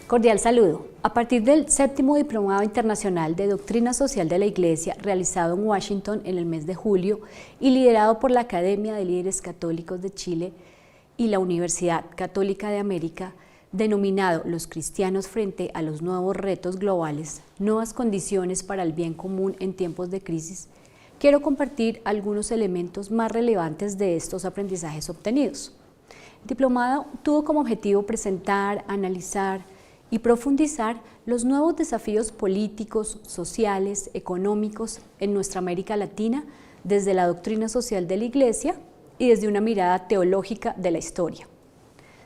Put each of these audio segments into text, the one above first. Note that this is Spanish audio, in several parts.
Cordial saludo. A partir del séptimo Diplomado Internacional de Doctrina Social de la Iglesia, realizado en Washington en el mes de julio y liderado por la Academia de Líderes Católicos de Chile y la Universidad Católica de América, denominado Los cristianos frente a los nuevos retos globales, nuevas condiciones para el bien común en tiempos de crisis, quiero compartir algunos elementos más relevantes de estos aprendizajes obtenidos. El diplomado tuvo como objetivo presentar, analizar y profundizar los nuevos desafíos políticos, sociales, económicos en nuestra América Latina desde la doctrina social de la Iglesia y desde una mirada teológica de la historia.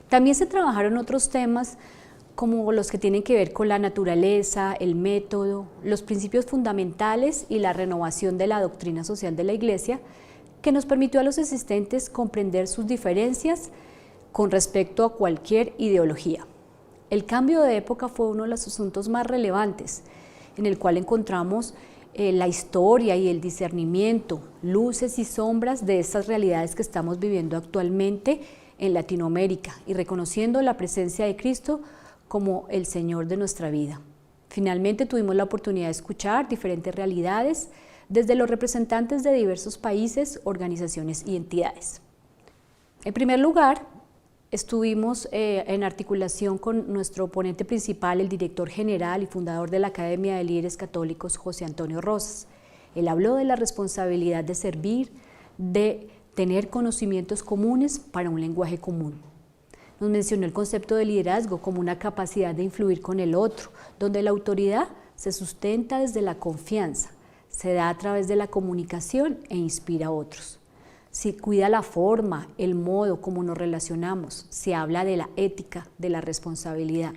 También se trabajaron otros temas como los que tienen que ver con la naturaleza, el método, los principios fundamentales y la renovación de la doctrina social de la Iglesia, que nos permitió a los asistentes comprender sus diferencias con respecto a cualquier ideología. El cambio de época fue uno de los asuntos más relevantes, en el cual encontramos la historia y el discernimiento, luces y sombras de estas realidades que estamos viviendo actualmente en Latinoamérica y reconociendo la presencia de Cristo como el Señor de nuestra vida. Finalmente tuvimos la oportunidad de escuchar diferentes realidades desde los representantes de diversos países, organizaciones y entidades. En primer lugar, estuvimos en articulación con nuestro ponente principal, el director general y fundador de la Academia de Líderes Católicos, José Antonio Rosas. Él habló de la responsabilidad de servir, de tener conocimientos comunes para un lenguaje común. Nos mencionó el concepto de liderazgo como una capacidad de influir con el otro, donde la autoridad se sustenta desde la confianza, se da a través de la comunicación e inspira a otros. Se cuida la forma, el modo como nos relacionamos, se habla de la ética, de la responsabilidad.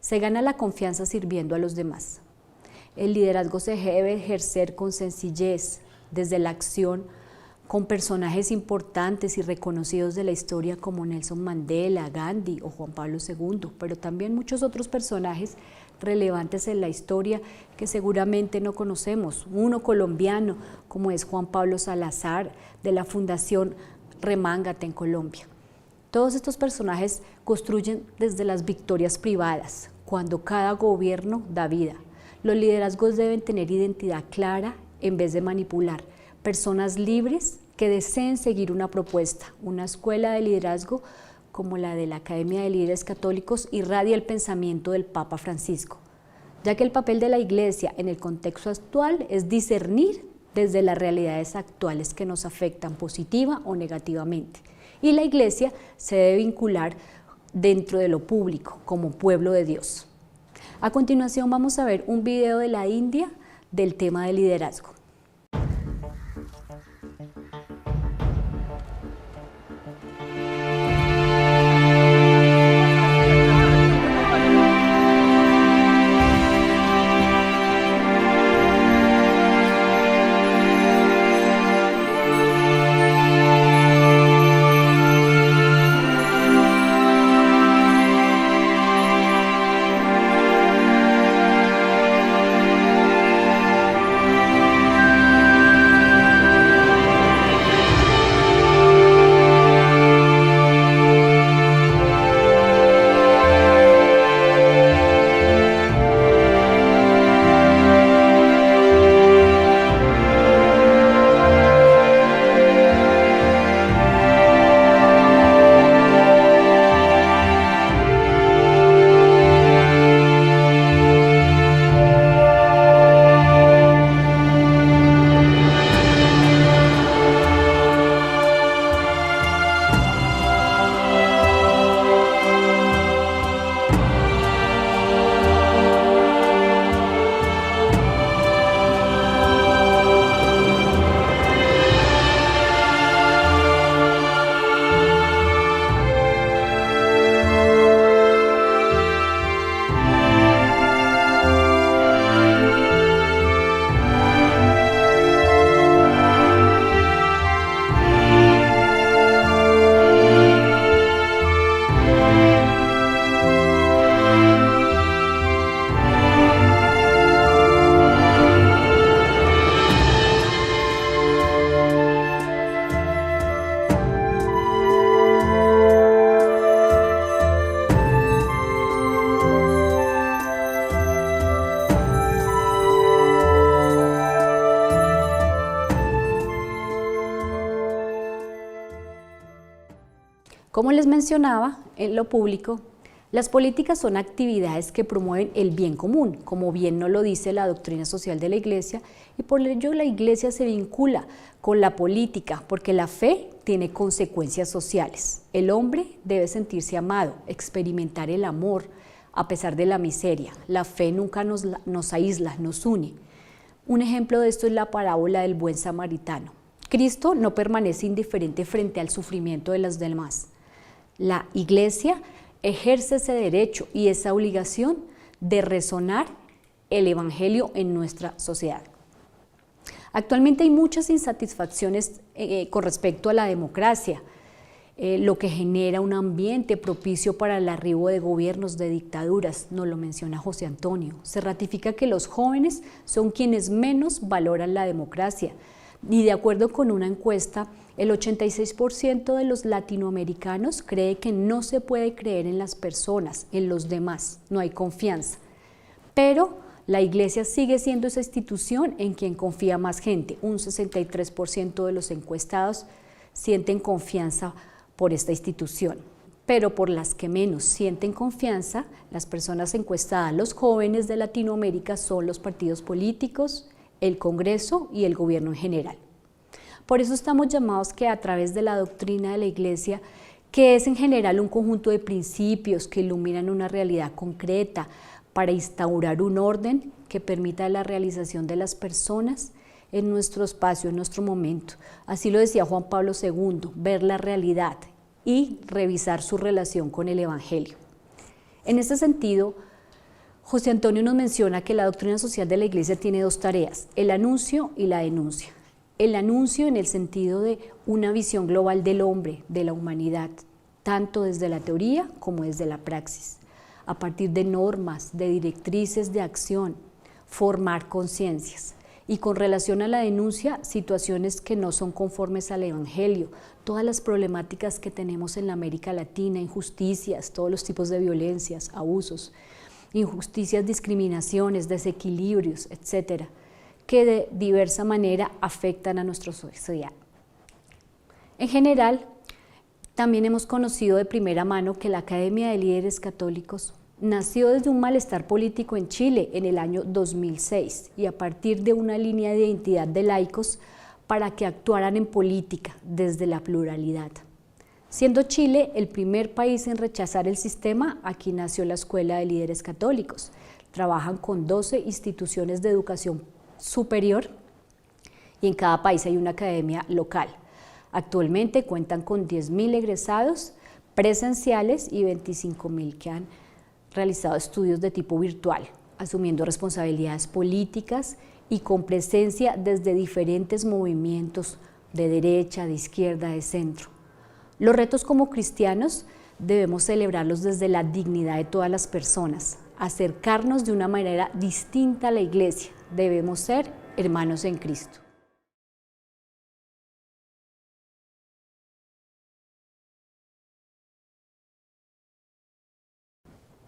Se gana la confianza sirviendo a los demás. El liderazgo se debe ejercer con sencillez, desde la acción, con personajes importantes y reconocidos de la historia como Nelson Mandela, Gandhi o Juan Pablo II, pero también muchos otros personajes relevantes en la historia que seguramente no conocemos. Uno colombiano como es Juan Pablo Salazar de la Fundación Remángate en Colombia. Todos estos personajes construyen desde las victorias privadas, cuando cada gobierno da vida. Los liderazgos deben tener identidad clara en vez de manipular. Personas libres que deseen seguir una propuesta. Una escuela de liderazgo como la de la Academia de Líderes Católicos irradia el pensamiento del Papa Francisco, ya que el papel de la Iglesia en el contexto actual es discernir desde las realidades actuales que nos afectan positiva o negativamente. Y la Iglesia se debe vincular dentro de lo público como pueblo de Dios. A continuación vamos a ver un video de la India del tema de liderazgo. Como les mencionaba, en lo público, las políticas son actividades que promueven el bien común, como bien nos lo dice la doctrina social de la Iglesia, y por ello la Iglesia se vincula con la política, porque la fe tiene consecuencias sociales. El hombre debe sentirse amado, experimentar el amor a pesar de la miseria. La fe nunca nos aísla, nos une. Un ejemplo de esto es la parábola del buen samaritano. Cristo no permanece indiferente frente al sufrimiento de los demás. La Iglesia ejerce ese derecho y esa obligación de resonar el Evangelio en nuestra sociedad. Actualmente hay muchas insatisfacciones con respecto a la democracia, lo que genera un ambiente propicio para el arribo de gobiernos, de dictaduras, nos lo menciona José Antonio. Se ratifica que los jóvenes son quienes menos valoran la democracia, y de acuerdo con una encuesta, el 86% de los latinoamericanos cree que no se puede creer en las personas, en los demás, no hay confianza. Pero la Iglesia sigue siendo esa institución en quien confía más gente. Un 63% de los encuestados sienten confianza por esta institución. Pero por las que menos sienten confianza, las personas encuestadas, los jóvenes de Latinoamérica, son los partidos políticos, el Congreso y el gobierno en general. Por eso estamos llamados que a través de la doctrina de la Iglesia, que es en general un conjunto de principios que iluminan una realidad concreta para instaurar un orden que permita la realización de las personas en nuestro espacio, en nuestro momento. Así lo decía Juan Pablo II, ver la realidad y revisar su relación con el Evangelio. En este sentido, José Antonio nos menciona que la doctrina social de la Iglesia tiene dos tareas, el anuncio y la denuncia. El anuncio en el sentido de una visión global del hombre, de la humanidad, tanto desde la teoría como desde la praxis, a partir de normas, de directrices de acción, formar conciencias. Y con relación a la denuncia, situaciones que no son conformes al Evangelio, todas las problemáticas que tenemos en la América Latina, injusticias, todos los tipos de violencias, abusos, injusticias, discriminaciones, desequilibrios, etcétera, que de diversa manera afectan a nuestra sociedad. En general, también hemos conocido de primera mano que la Academia de Líderes Católicos nació desde un malestar político en Chile en el año 2006 y a partir de una línea de identidad de laicos para que actuaran en política desde la pluralidad. Siendo Chile el primer país en rechazar el sistema, aquí nació la Escuela de Líderes Católicos. Trabajan con 12 instituciones de educación superior y en cada país hay una academia local. Actualmente cuentan con 10.000 egresados presenciales y 25.000 que han realizado estudios de tipo virtual, asumiendo responsabilidades políticas y con presencia desde diferentes movimientos de derecha, de izquierda, de centro. Los retos como cristianos debemos celebrarlos desde la dignidad de todas las personas, acercarnos de una manera distinta a la Iglesia. Debemos ser hermanos en Cristo.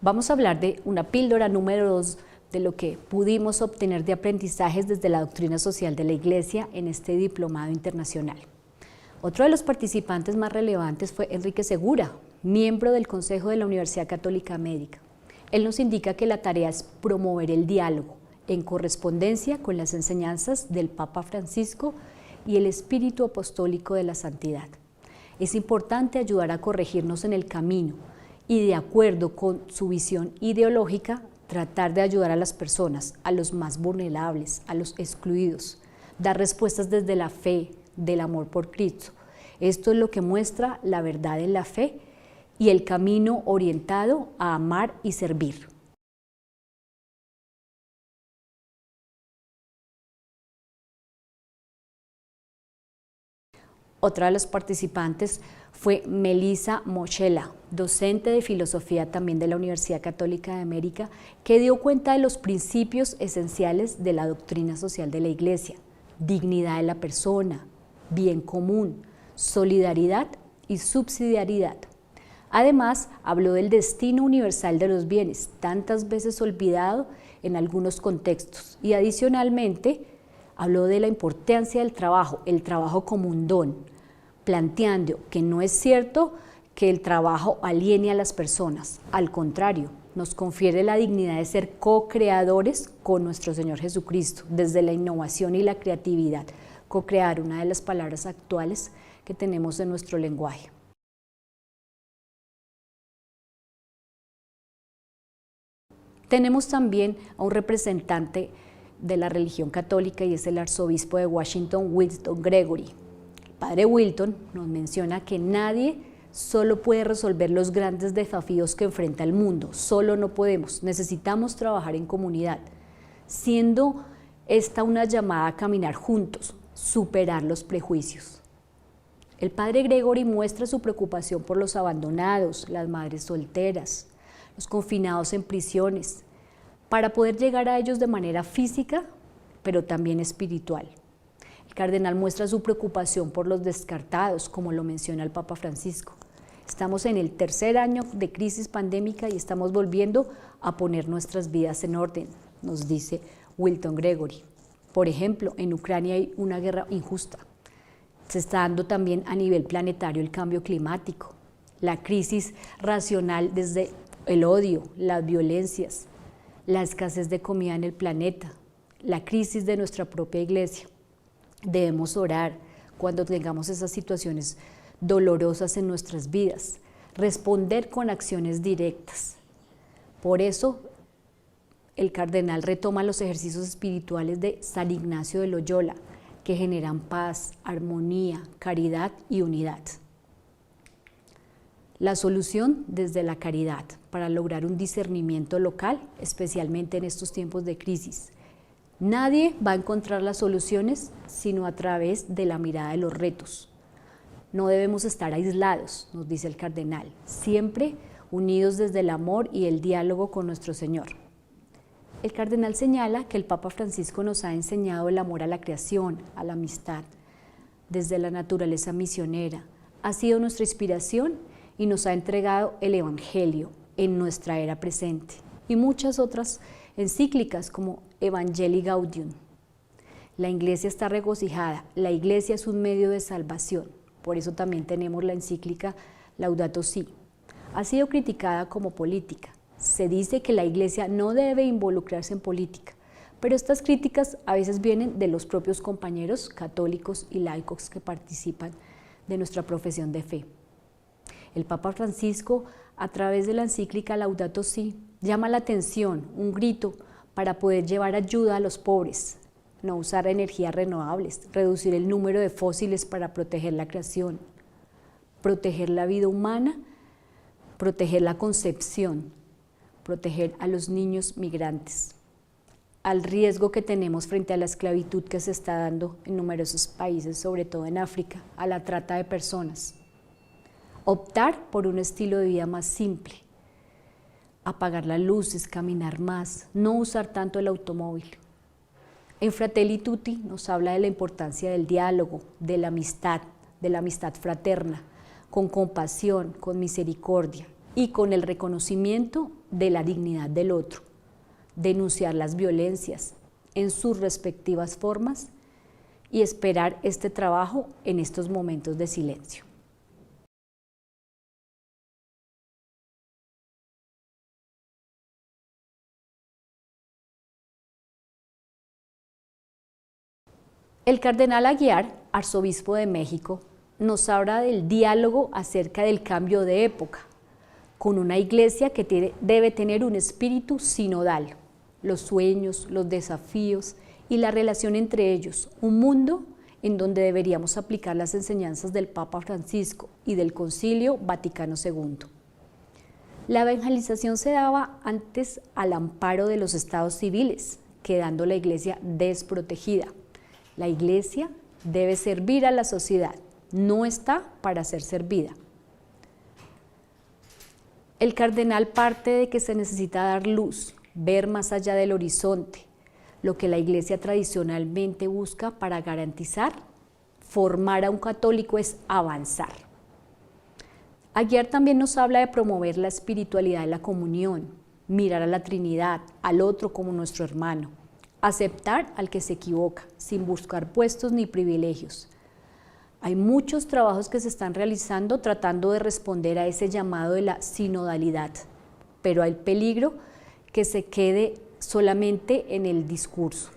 Vamos a hablar de una píldora número 2 de lo que pudimos obtener de aprendizajes desde la doctrina social de la Iglesia en este diplomado internacional. Otro de los participantes más relevantes fue Enrique Segura, miembro del Consejo de la Universidad Católica América. Él nos indica que la tarea es promover el diálogo en correspondencia con las enseñanzas del Papa Francisco y el espíritu apostólico de la santidad. Es importante ayudar a corregirnos en el camino y, de acuerdo con su visión ideológica, tratar de ayudar a las personas, a los más vulnerables, a los excluidos, dar respuestas desde la fe, del amor por Cristo. Esto es lo que muestra la verdad en la fe y el camino orientado a amar y servir. Otra de los participantes fue Melissa Mochela, docente de filosofía también de la Universidad Católica de América, que dio cuenta de los principios esenciales de la doctrina social de la Iglesia: dignidad de la persona, bien común, solidaridad y subsidiariedad. Además, habló del destino universal de los bienes, tantas veces olvidado en algunos contextos, y adicionalmente habló de la importancia del trabajo, el trabajo como un don, planteando que no es cierto que el trabajo aliene a las personas. Al contrario, nos confiere la dignidad de ser co-creadores con nuestro Señor Jesucristo, desde la innovación y la creatividad. Co-crear, una de las palabras actuales que tenemos en nuestro lenguaje. Tenemos también a un representante de la religión católica y es el arzobispo de Washington, Wilton Gregory. El padre Wilton nos menciona que nadie solo puede resolver los grandes desafíos que enfrenta el mundo, solo no podemos, necesitamos trabajar en comunidad, siendo esta una llamada a caminar juntos, superar los prejuicios. El padre Gregory muestra su preocupación por los abandonados, las madres solteras, los confinados en prisiones, para poder llegar a ellos de manera física, pero también espiritual. El cardenal muestra su preocupación por los descartados, como lo menciona el Papa Francisco. Estamos en el tercer año de crisis pandémica y estamos volviendo a poner nuestras vidas en orden, nos dice Wilton Gregory. Por ejemplo, en Ucrania hay una guerra injusta. Se está dando también a nivel planetario el cambio climático, la crisis racional desde el odio, las violencias, la escasez de comida en el planeta, la crisis de nuestra propia iglesia. Debemos orar cuando tengamos esas situaciones dolorosas en nuestras vidas, responder con acciones directas. Por eso, el cardenal retoma los ejercicios espirituales de San Ignacio de Loyola, que generan paz, armonía, caridad y unidad. La solución desde la caridad para lograr un discernimiento local, especialmente en estos tiempos de crisis. Nadie va a encontrar las soluciones sino a través de la mirada de los retos. No debemos estar aislados, nos dice el cardenal, siempre unidos desde el amor y el diálogo con nuestro Señor. El cardenal señala que el Papa Francisco nos ha enseñado el amor a la creación, a la amistad, desde la naturaleza misionera. Ha sido nuestra inspiración y nos ha entregado el Evangelio en nuestra era presente y muchas otras encíclicas como Evangelii Gaudium. La Iglesia está regocijada, la Iglesia es un medio de salvación, por eso también tenemos la encíclica Laudato Si. Ha sido criticada como política, se dice que la Iglesia no debe involucrarse en política, pero estas críticas a veces vienen de los propios compañeros católicos y laicos que participan de nuestra profesión de fe. El Papa Francisco, a través de la encíclica Laudato Si, llama la atención, un grito para poder llevar ayuda a los pobres, no usar energías renovables, reducir el número de fósiles para proteger la creación, proteger la vida humana, proteger la concepción, proteger a los niños migrantes, al riesgo que tenemos frente a la esclavitud que se está dando en numerosos países, sobre todo en África, a la trata de personas. Optar por un estilo de vida más simple, apagar las luces, caminar más, no usar tanto el automóvil. En Fratelli Tutti nos habla de la importancia del diálogo, de la amistad fraterna, con compasión, con misericordia y con el reconocimiento de la dignidad del otro, denunciar las violencias en sus respectivas formas y esperar este trabajo en estos momentos de silencio. El cardenal Aguiar, arzobispo de México, nos habla del diálogo acerca del cambio de época, con una iglesia que debe tener un espíritu sinodal, los sueños, los desafíos y la relación entre ellos, un mundo en donde deberíamos aplicar las enseñanzas del Papa Francisco y del Concilio Vaticano II. La evangelización se daba antes al amparo de los estados civiles, quedando la iglesia desprotegida. La iglesia debe servir a la sociedad, no está para ser servida. El cardenal parte de que se necesita dar luz, ver más allá del horizonte, lo que la iglesia tradicionalmente busca para garantizar, formar a un católico es avanzar. Aguiar también nos habla de promover la espiritualidad de la comunión, mirar a la Trinidad, al otro como nuestro hermano, aceptar al que se equivoca, sin buscar puestos ni privilegios. Hay muchos trabajos que se están realizando tratando de responder a ese llamado de la sinodalidad, pero hay peligro que se quede solamente en el discurso.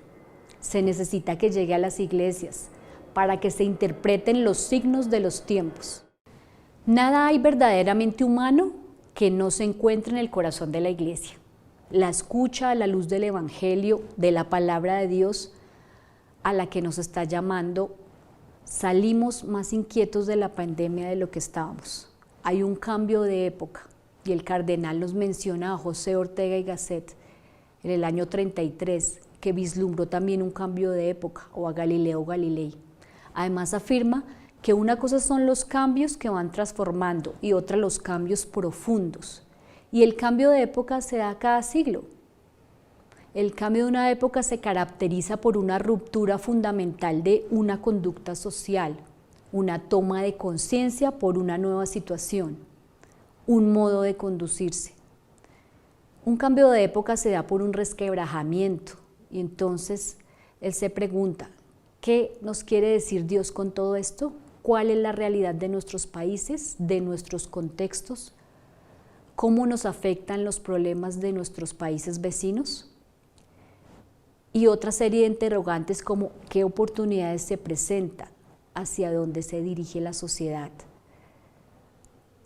Se necesita que llegue a las iglesias para que se interpreten los signos de los tiempos. Nada hay verdaderamente humano que no se encuentre en el corazón de la iglesia. La escucha a la luz del Evangelio, de la palabra de Dios, a la que nos está llamando, salimos más inquietos de la pandemia de lo que estábamos. Hay un cambio de época y el cardenal nos menciona a José Ortega y Gasset en el año 33, que vislumbró también un cambio de época, o a Galileo Galilei. Además afirma que una cosa son los cambios que van transformando y otra los cambios profundos. Y el cambio de época se da cada siglo. El cambio de una época se caracteriza por una ruptura fundamental de una conducta social, una toma de conciencia por una nueva situación, un modo de conducirse. Un cambio de época se da por un resquebrajamiento y entonces él se pregunta, ¿qué nos quiere decir Dios con todo esto? ¿Cuál es la realidad de nuestros países, de nuestros contextos? ¿Cómo nos afectan los problemas de nuestros países vecinos? Y otra serie de interrogantes como ¿qué oportunidades se presentan? ¿Hacia dónde se dirige la sociedad?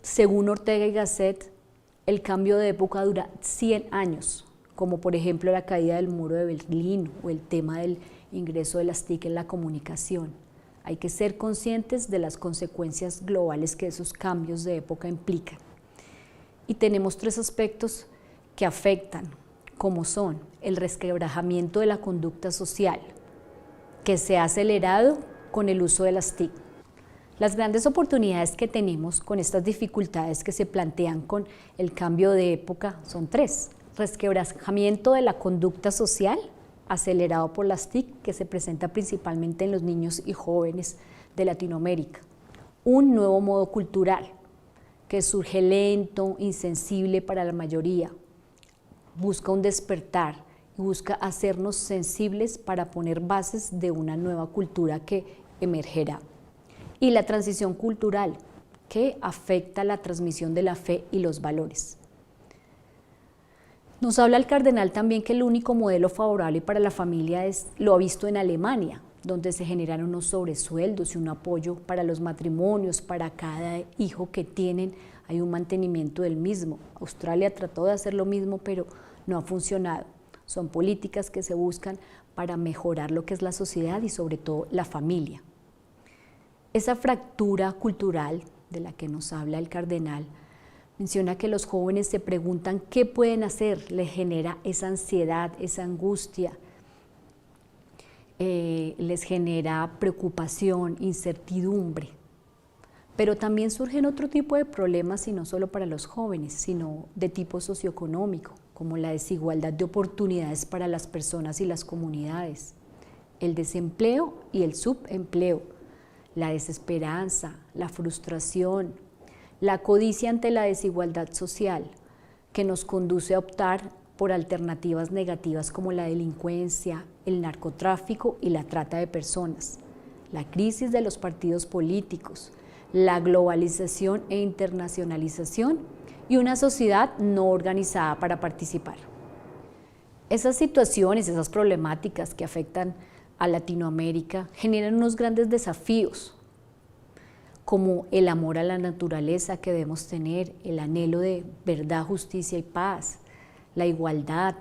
Según Ortega y Gasset, el cambio de época dura 100 años, como por ejemplo la caída del muro de Berlín o el tema del ingreso de las TIC en la comunicación. Hay que ser conscientes de las consecuencias globales que esos cambios de época implican. Y tenemos 3 aspectos que afectan, como son el resquebrajamiento de la conducta social, que se ha acelerado con el uso de las TIC. Las grandes oportunidades que tenemos con estas dificultades que se plantean con el cambio de época son 3. Resquebrajamiento de la conducta social, acelerado por las TIC, que se presenta principalmente en los niños y jóvenes de Latinoamérica. Un nuevo modo cultural, que surge lento, insensible para la mayoría. Busca un despertar y busca hacernos sensibles para poner bases de una nueva cultura que emergerá. Y la transición cultural, que afecta la transmisión de la fe y los valores. Nos habla el cardenal también que el único modelo favorable para la familia lo ha visto en Alemania, donde se generan unos sobresueldos y un apoyo para los matrimonios, para cada hijo que tienen, hay un mantenimiento del mismo. Australia trató de hacer lo mismo, pero no ha funcionado. Son políticas que se buscan para mejorar lo que es la sociedad y sobre todo la familia. Esa fractura cultural de la que nos habla el cardenal menciona que los jóvenes se preguntan qué pueden hacer, les genera esa ansiedad, esa angustia, les genera preocupación, incertidumbre. Pero también surgen otro tipo de problemas y no solo para los jóvenes, sino de tipo socioeconómico, como la desigualdad de oportunidades para las personas y las comunidades, el desempleo y el subempleo, la desesperanza, la frustración, la codicia ante la desigualdad social, que nos conduce a optar por alternativas negativas como la delincuencia, el narcotráfico y la trata de personas, la crisis de los partidos políticos, la globalización e internacionalización y una sociedad no organizada para participar. Esas situaciones, esas problemáticas que afectan a Latinoamérica generan unos grandes desafíos, como el amor a la naturaleza que debemos tener, el anhelo de verdad, justicia y paz, la igualdad,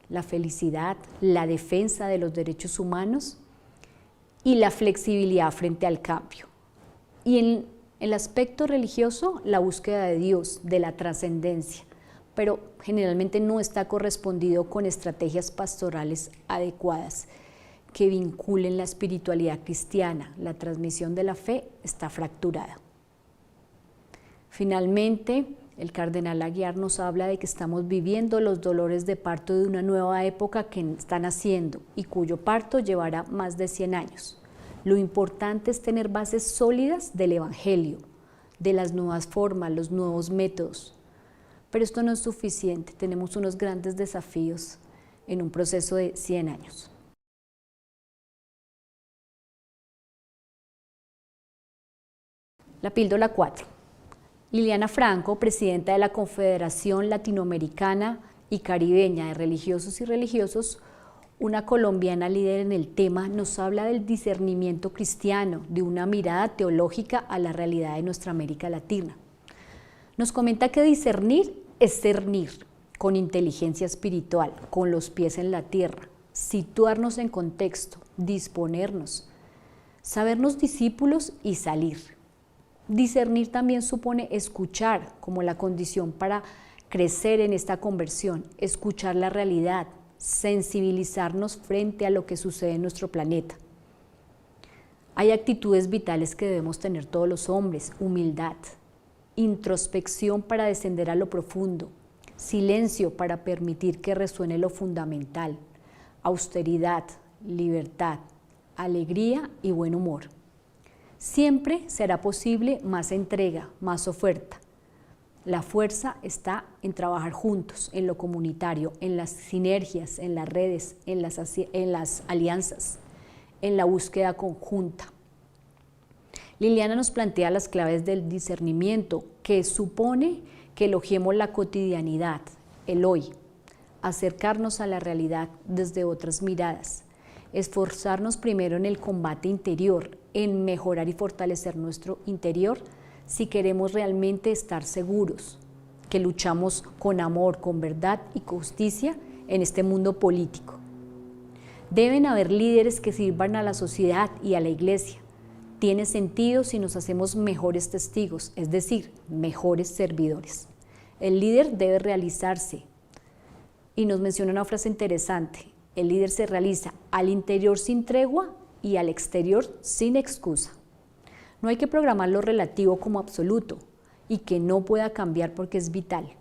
la felicidad, la defensa de los derechos humanos y la flexibilidad frente al cambio. Y en el aspecto religioso, la búsqueda de Dios, de la trascendencia, pero generalmente no está correspondido con estrategias pastorales adecuadas que vinculen la espiritualidad cristiana. La transmisión de la fe está fracturada. Finalmente, el cardenal Aguiar nos habla de que estamos viviendo los dolores de parto de una nueva época que está naciendo y cuyo parto llevará más de 100 años. Lo importante es tener bases sólidas del Evangelio, de las nuevas formas, los nuevos métodos. Pero esto no es suficiente, tenemos unos grandes desafíos en un proceso de 100 años. La píldora 4. Liliana Franco, presidenta de la Confederación Latinoamericana y Caribeña de Religiosos y Religiosos, una colombiana líder en el tema, nos habla del discernimiento cristiano, de una mirada teológica a la realidad de nuestra América Latina. Nos comenta que discernir es cernir con inteligencia espiritual, con los pies en la tierra, situarnos en contexto, disponernos, sabernos discípulos y salir. Discernir también supone escuchar como la condición para crecer en esta conversión, escuchar la realidad, sensibilizarnos frente a lo que sucede en nuestro planeta. Hay actitudes vitales que debemos tener todos los hombres: humildad, introspección para descender a lo profundo, silencio para permitir que resuene lo fundamental, austeridad, libertad, alegría y buen humor. Siempre será posible más entrega, más oferta. La fuerza está en trabajar juntos, en lo comunitario, en las sinergias, en las redes, en las alianzas, en la búsqueda conjunta. Liliana nos plantea las claves del discernimiento, que supone que elogiemos la cotidianidad, el hoy, acercarnos a la realidad desde otras miradas, esforzarnos primero en el combate interior, en mejorar y fortalecer nuestro interior si queremos realmente estar seguros que luchamos con amor, con verdad y justicia en este mundo político. Deben haber líderes que sirvan a la sociedad y a la iglesia. Tiene sentido si nos hacemos mejores testigos, es decir, mejores servidores. El líder debe realizarse, y nos menciona una frase interesante: el líder se realiza al interior sin tregua y al exterior sin excusa. No hay que programar lo relativo como absoluto y que no pueda cambiar porque es vital.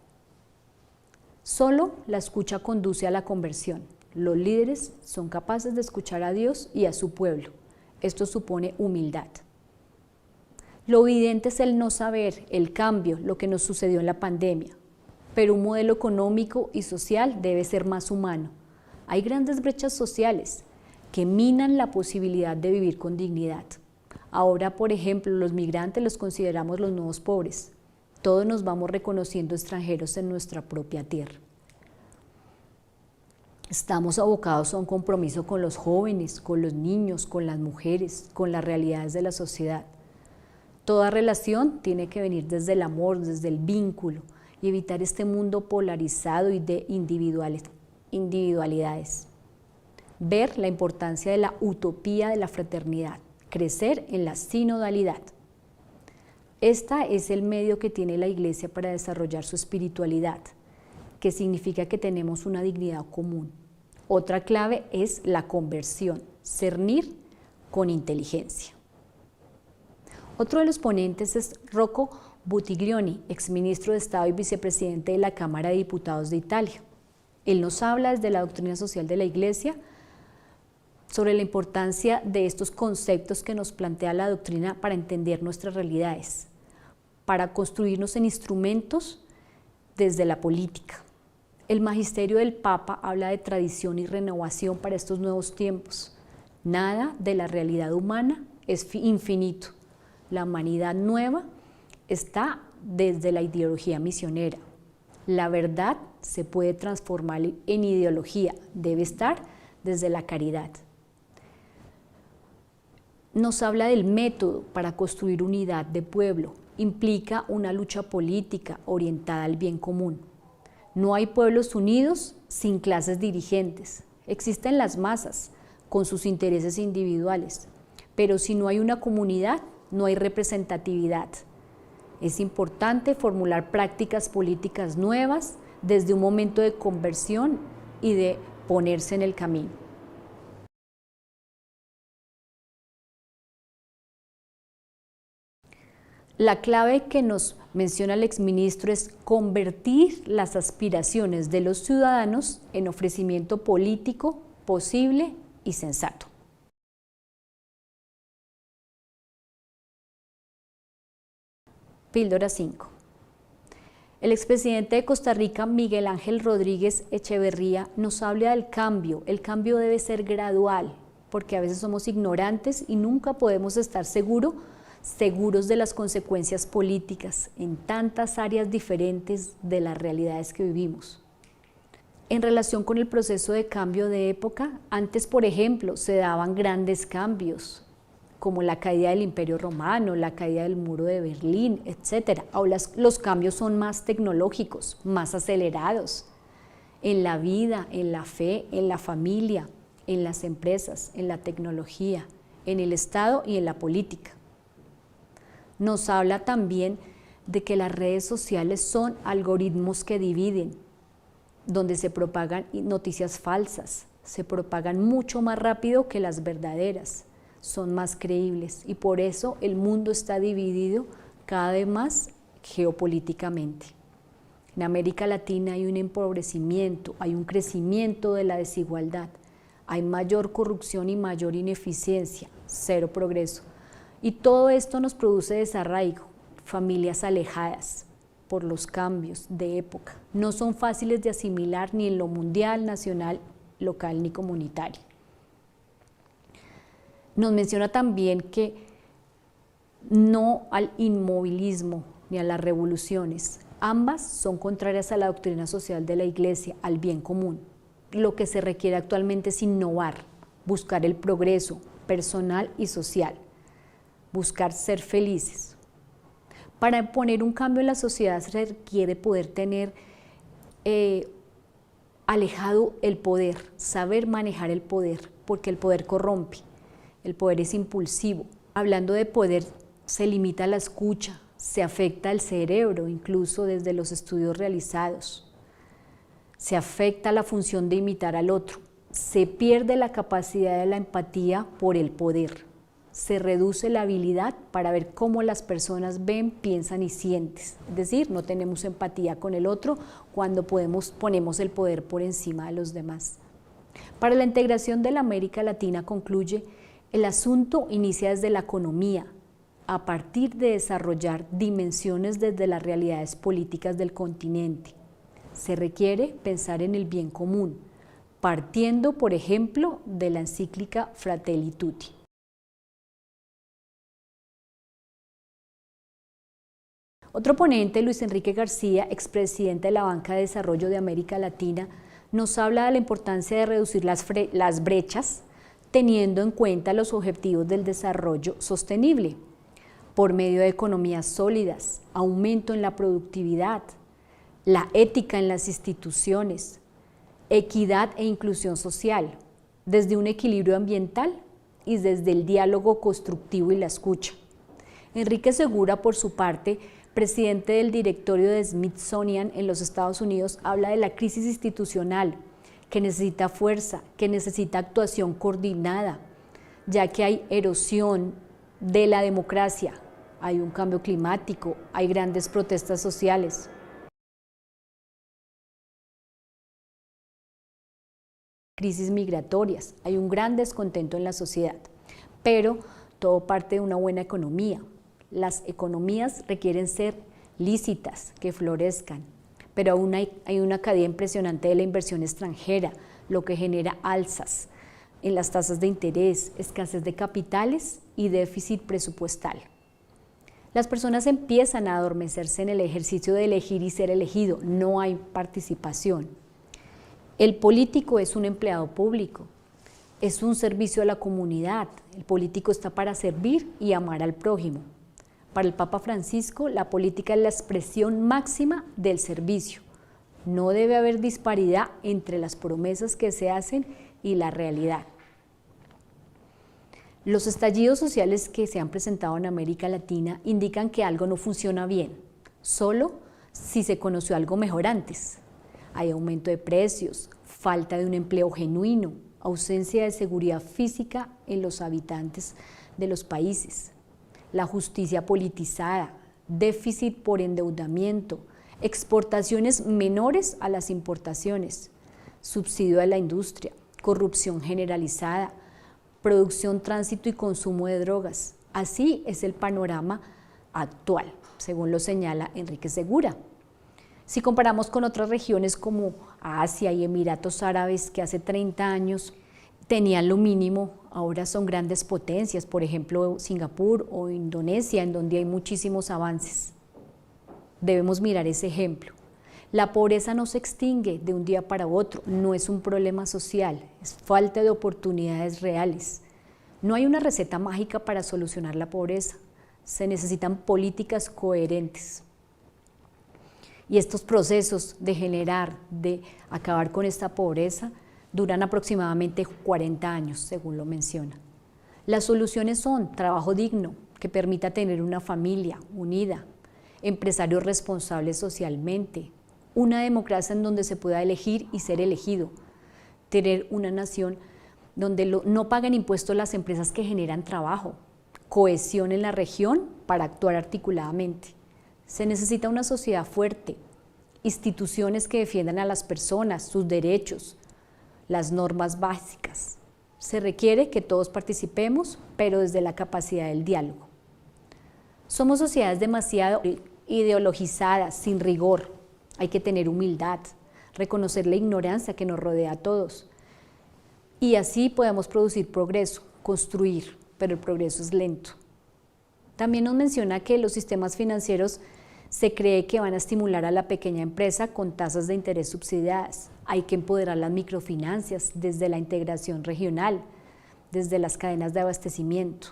Solo la escucha conduce a la conversión. Los líderes son capaces de escuchar a Dios y a su pueblo. Esto supone humildad. Lo evidente es el no saber, el cambio, lo que nos sucedió en la pandemia. Pero un modelo económico y social debe ser más humano. Hay grandes brechas sociales que minan la posibilidad de vivir con dignidad. Ahora, por ejemplo, los migrantes los consideramos los nuevos pobres. Todos nos vamos reconociendo extranjeros en nuestra propia tierra. Estamos abocados a un compromiso con los jóvenes, con los niños, con las mujeres, con las realidades de la sociedad. Toda relación tiene que venir desde el amor, desde el vínculo, y evitar este mundo polarizado y de individualidades. Ver la importancia de la utopía de la fraternidad, crecer en la sinodalidad. Esta es el medio que tiene la Iglesia para desarrollar su espiritualidad, que significa que tenemos una dignidad común. Otra clave es la conversión, cernir con inteligencia. Otro de los ponentes es Rocco Buttiglione, exministro de Estado y vicepresidente de la Cámara de Diputados de Italia. Él nos habla desde la doctrina social de la Iglesia sobre la importancia de estos conceptos que nos plantea la doctrina para entender nuestras realidades, para construirnos en instrumentos desde la política. El magisterio del Papa habla de tradición y renovación para estos nuevos tiempos. Nada de la realidad humana es infinito. La humanidad nueva está desde la ideología misionera. La verdad se puede transformar en ideología, debe estar desde la caridad. Nos habla del método para construir unidad de pueblo. Implica una lucha política orientada al bien común. No hay pueblos unidos sin clases dirigentes. Existen las masas con sus intereses individuales, pero si no hay una comunidad, no hay representatividad. Es importante formular prácticas políticas nuevas desde un momento de conversión y de ponerse en el camino. La clave que nos menciona el exministro es convertir las aspiraciones de los ciudadanos en ofrecimiento político posible y sensato. Píldora 5. El expresidente de Costa Rica, Miguel Ángel Rodríguez Echeverría, nos habla del cambio. El cambio debe ser gradual, porque a veces somos ignorantes y nunca podemos estar seguros seguros de las consecuencias políticas en tantas áreas diferentes de las realidades que vivimos. En relación con el proceso de cambio de época, antes, por ejemplo, se daban grandes cambios, como la caída del Imperio Romano, la caída del Muro de Berlín, etc. Ahora los cambios son más tecnológicos, más acelerados, en la vida, en la fe, en la familia, en las empresas, en la tecnología, en el Estado y en la política. Nos habla también de que las redes sociales son algoritmos que dividen, donde se propagan noticias falsas, se propagan mucho más rápido que las verdaderas, son más creíbles y por eso el mundo está dividido cada vez más geopolíticamente. En América Latina hay un empobrecimiento, hay un crecimiento de la desigualdad, hay mayor corrupción y mayor ineficiencia, cero progreso. Y todo esto nos produce desarraigo, familias alejadas por los cambios de época. No son fáciles de asimilar ni en lo mundial, nacional, local ni comunitario. Nos menciona también que no al inmovilismo ni a las revoluciones. Ambas son contrarias a la doctrina social de la Iglesia, al bien común. Lo que se requiere actualmente es innovar, buscar el progreso personal y social, buscar ser felices. Para poner un cambio en la sociedad se requiere poder tener alejado el poder, saber manejar el poder, porque el poder corrompe, el poder es impulsivo. Hablando de poder, se limita la escucha, se afecta el cerebro, incluso desde los estudios realizados. Se afecta la función de imitar al otro, se pierde la capacidad de la empatía por el poder, se reduce la habilidad para ver cómo las personas ven, piensan y sienten. Es decir, no tenemos empatía con el otro cuando ponemos el poder por encima de los demás. Para la integración de la América Latina, concluye, el asunto inicia desde la economía, a partir de desarrollar dimensiones desde las realidades políticas del continente. Se requiere pensar en el bien común, partiendo, por ejemplo, de la encíclica Fratelli Tutti. Otro ponente, Luis Enrique García, expresidente de la Banca de Desarrollo de América Latina, nos habla de la importancia de reducir las brechas, teniendo en cuenta los objetivos del desarrollo sostenible, por medio de economías sólidas, aumento en la productividad, la ética en las instituciones, equidad e inclusión social, desde un equilibrio ambiental y desde el diálogo constructivo y la escucha. Enrique Segura, por su parte, presidente del directorio de Smithsonian en los Estados Unidos, habla de la crisis institucional, que necesita fuerza, que necesita actuación coordinada, ya que hay erosión de la democracia, hay un cambio climático, hay grandes protestas sociales. Crisis migratorias, hay un gran descontento en la sociedad, pero todo parte de una buena economía. Las economías requieren ser lícitas, que florezcan, pero aún hay una caída impresionante de la inversión extranjera, lo que genera alzas en las tasas de interés, escasez de capitales y déficit presupuestal. Las personas empiezan a adormecerse en el ejercicio de elegir y ser elegido, no hay participación. El político es un empleado público, es un servicio a la comunidad, el político está para servir y amar al prójimo. Para el Papa Francisco, la política es la expresión máxima del servicio. No debe haber disparidad entre las promesas que se hacen y la realidad. Los estallidos sociales que se han presentado en América Latina indican que algo no funciona bien, solo si se conoció algo mejor antes. Hay aumento de precios, falta de un empleo genuino, ausencia de seguridad física en los habitantes de los países, la justicia politizada, déficit por endeudamiento, exportaciones menores a las importaciones, subsidio a la industria, corrupción generalizada, producción, tránsito y consumo de drogas. Así es el panorama actual, según lo señala Enrique Segura. Si comparamos con otras regiones como Asia y Emiratos Árabes, que hace 30 años tenían lo mínimo, ahora son grandes potencias, por ejemplo Singapur o Indonesia, en donde hay muchísimos avances. Debemos mirar ese ejemplo. La pobreza no se extingue de un día para otro, no es un problema social, es falta de oportunidades reales. No hay una receta mágica para solucionar la pobreza, se necesitan políticas coherentes. Y estos procesos de generar, de acabar con esta pobreza, duran aproximadamente 40 años, según lo menciona. Las soluciones son trabajo digno, que permita tener una familia unida, empresarios responsables socialmente, una democracia en donde se pueda elegir y ser elegido, tener una nación donde no pagan impuestos las empresas que generan trabajo, cohesión en la región para actuar articuladamente. Se necesita una sociedad fuerte, instituciones que defiendan a las personas, sus derechos, las normas básicas. Se requiere que todos participemos, pero desde la capacidad del diálogo. Somos sociedades demasiado ideologizadas, sin rigor. Hay que tener humildad, reconocer la ignorancia que nos rodea a todos. Y así podemos producir progreso, construir, pero el progreso es lento. También nos menciona que los sistemas financieros se cree que van a estimular a la pequeña empresa con tasas de interés subsidiadas. Hay que empoderar las microfinanzas desde la integración regional, desde las cadenas de abastecimiento.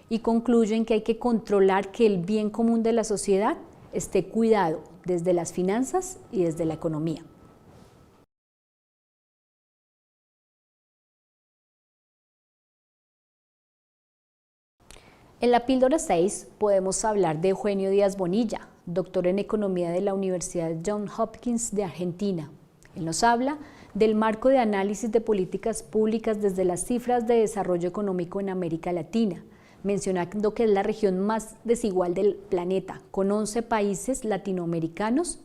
Y concluyen que hay que controlar que el bien común de la sociedad esté cuidado desde las finanzas y desde la economía. En la píldora 6 podemos hablar de Eugenio Díaz Bonilla, doctor en Economía de la Universidad Johns Hopkins de Argentina. Él nos habla del marco de análisis de políticas públicas desde las cifras de desarrollo económico en América Latina, mencionando que es la región más desigual del planeta, con 11 países latinoamericanos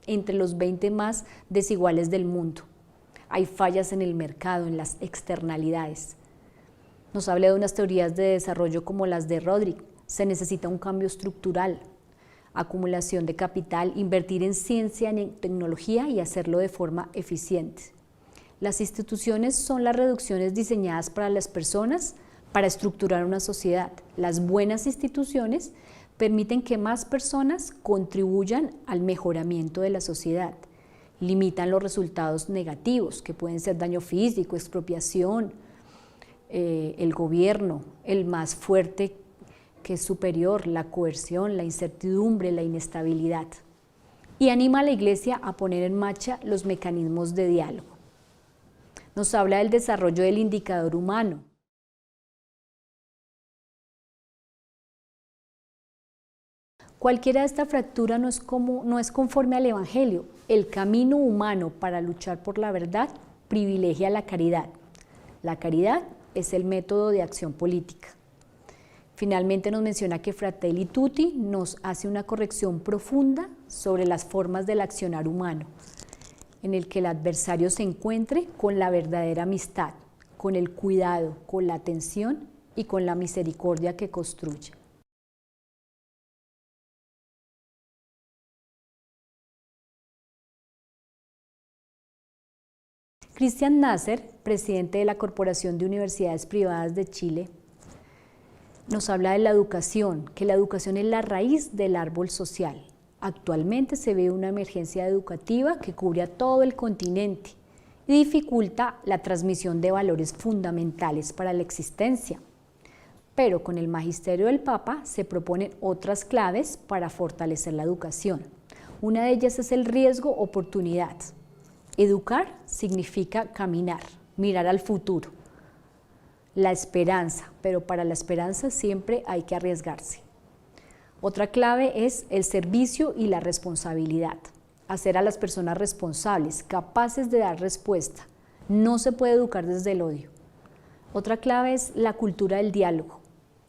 entre los 20 más desiguales del mundo. Hay fallas en el mercado, en las externalidades. Nos habla de unas teorías de desarrollo como las de Rodrik. Se necesita un cambio estructural, acumulación de capital, invertir en ciencia, en tecnología y hacerlo de forma eficiente. Las instituciones son las reducciones diseñadas para las personas, para estructurar una sociedad. Las buenas instituciones permiten que más personas contribuyan al mejoramiento de la sociedad. Limitan los resultados negativos, que pueden ser daño físico, expropiación, el gobierno, el más fuerte que es superior, la coerción, la incertidumbre, la inestabilidad. Y anima a la Iglesia a poner en marcha los mecanismos de diálogo. Nos habla del desarrollo del indicador humano. Cualquiera de esta fractura no es conforme al Evangelio. El camino humano para luchar por la verdad privilegia la caridad. La caridad es el método de acción política. Finalmente nos menciona que Fratelli Tutti nos hace una corrección profunda sobre las formas del accionar humano, en el que el adversario se encuentre con la verdadera amistad, con el cuidado, con la atención y con la misericordia que construye. Christian Nasser, presidente de la Corporación de Universidades Privadas de Chile, nos habla de la educación, que la educación es la raíz del árbol social. Actualmente se ve una emergencia educativa que cubre a todo el continente y dificulta la transmisión de valores fundamentales para la existencia. Pero con el magisterio del Papa se proponen otras claves para fortalecer la educación. Una de ellas es el riesgo-oportunidad. Educar significa caminar, mirar al futuro. La esperanza, pero para la esperanza siempre hay que arriesgarse. Otra clave es el servicio y la responsabilidad. Hacer a las personas responsables, capaces de dar respuesta. No se puede educar desde el odio. Otra clave es la cultura del diálogo.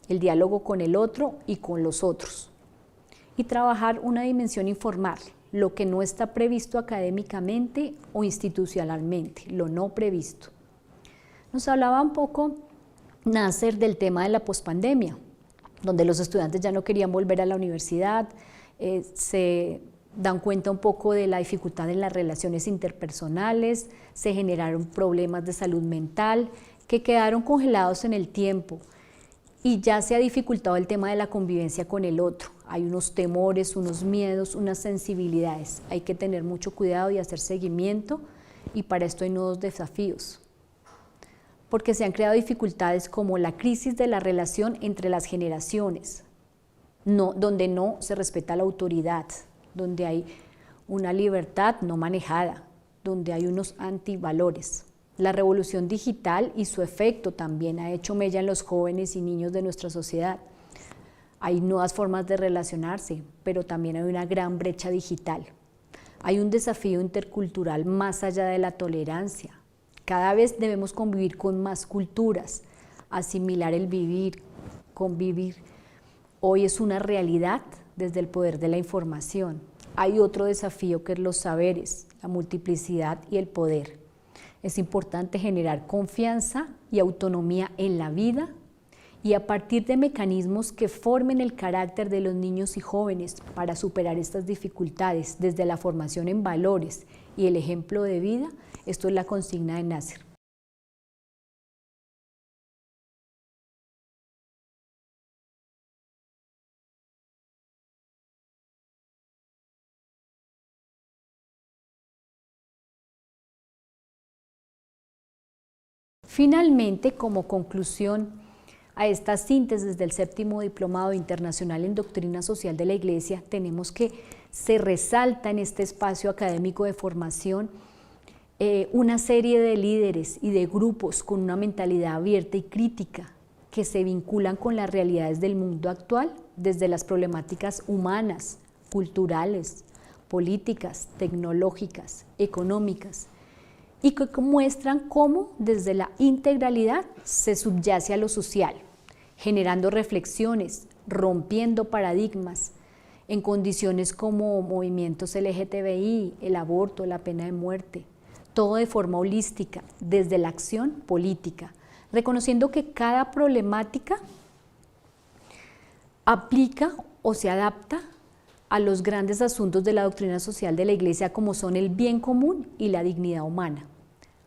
El diálogo con el otro y con los otros. Y trabajar una dimensión informal, lo que no está previsto académicamente o institucionalmente, lo no previsto. Nos hablaba un poco Nasser del tema de la pospandemia, donde los estudiantes ya no querían volver a la universidad, se dan cuenta un poco de la dificultad en las relaciones interpersonales, se generaron problemas de salud mental que quedaron congelados en el tiempo y ya se ha dificultado el tema de la convivencia con el otro. Hay unos temores, unos miedos, unas sensibilidades. Hay que tener mucho cuidado y hacer seguimiento, y para esto hay nuevos desafíos. Porque se han creado dificultades como la crisis de la relación entre las generaciones, donde no se respeta la autoridad, donde hay una libertad no manejada, donde hay unos antivalores. La revolución digital y su efecto también ha hecho mella en los jóvenes y niños de nuestra sociedad. Hay nuevas formas de relacionarse, pero también hay una gran brecha digital. Hay un desafío intercultural más allá de la tolerancia. Cada vez debemos convivir con más culturas, asimilar el vivir, convivir. Hoy es una realidad desde el poder de la información. Hay otro desafío que es los saberes, la multiplicidad y el poder. Es importante generar confianza y autonomía en la vida y a partir de mecanismos que formen el carácter de los niños y jóvenes para superar estas dificultades desde la formación en valores y el ejemplo de vida. Esto es la consigna de Nasser. Finalmente, como conclusión a esta síntesis del 7º Diplomado Internacional en Doctrina Social de la Iglesia, tenemos que se resalta en este espacio académico de formación una serie de líderes y de grupos con una mentalidad abierta y crítica que se vinculan con las realidades del mundo actual desde las problemáticas humanas, culturales, políticas, tecnológicas, económicas, y que muestran cómo desde la integralidad se subyace a lo social, generando reflexiones, rompiendo paradigmas en condiciones como movimientos LGTBI, el aborto, la pena de muerte, todo de forma holística, desde la acción política, reconociendo que cada problemática aplica o se adapta a los grandes asuntos de la doctrina social de la Iglesia, como son el bien común y la dignidad humana.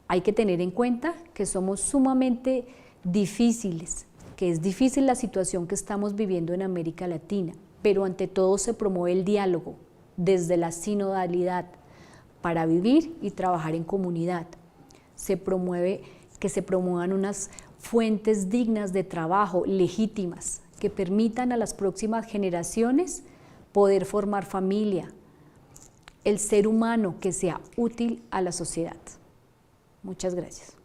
Hay que tener en cuenta que somos sumamente difíciles, que es difícil la situación que estamos viviendo en América Latina, pero ante todo se promueve el diálogo desde la sinodalidad para vivir y trabajar en comunidad. Se promueve que se promuevan unas fuentes dignas de trabajo, legítimas, que permitan a las próximas generaciones poder formar familia, el ser humano que sea útil a la sociedad. Muchas gracias.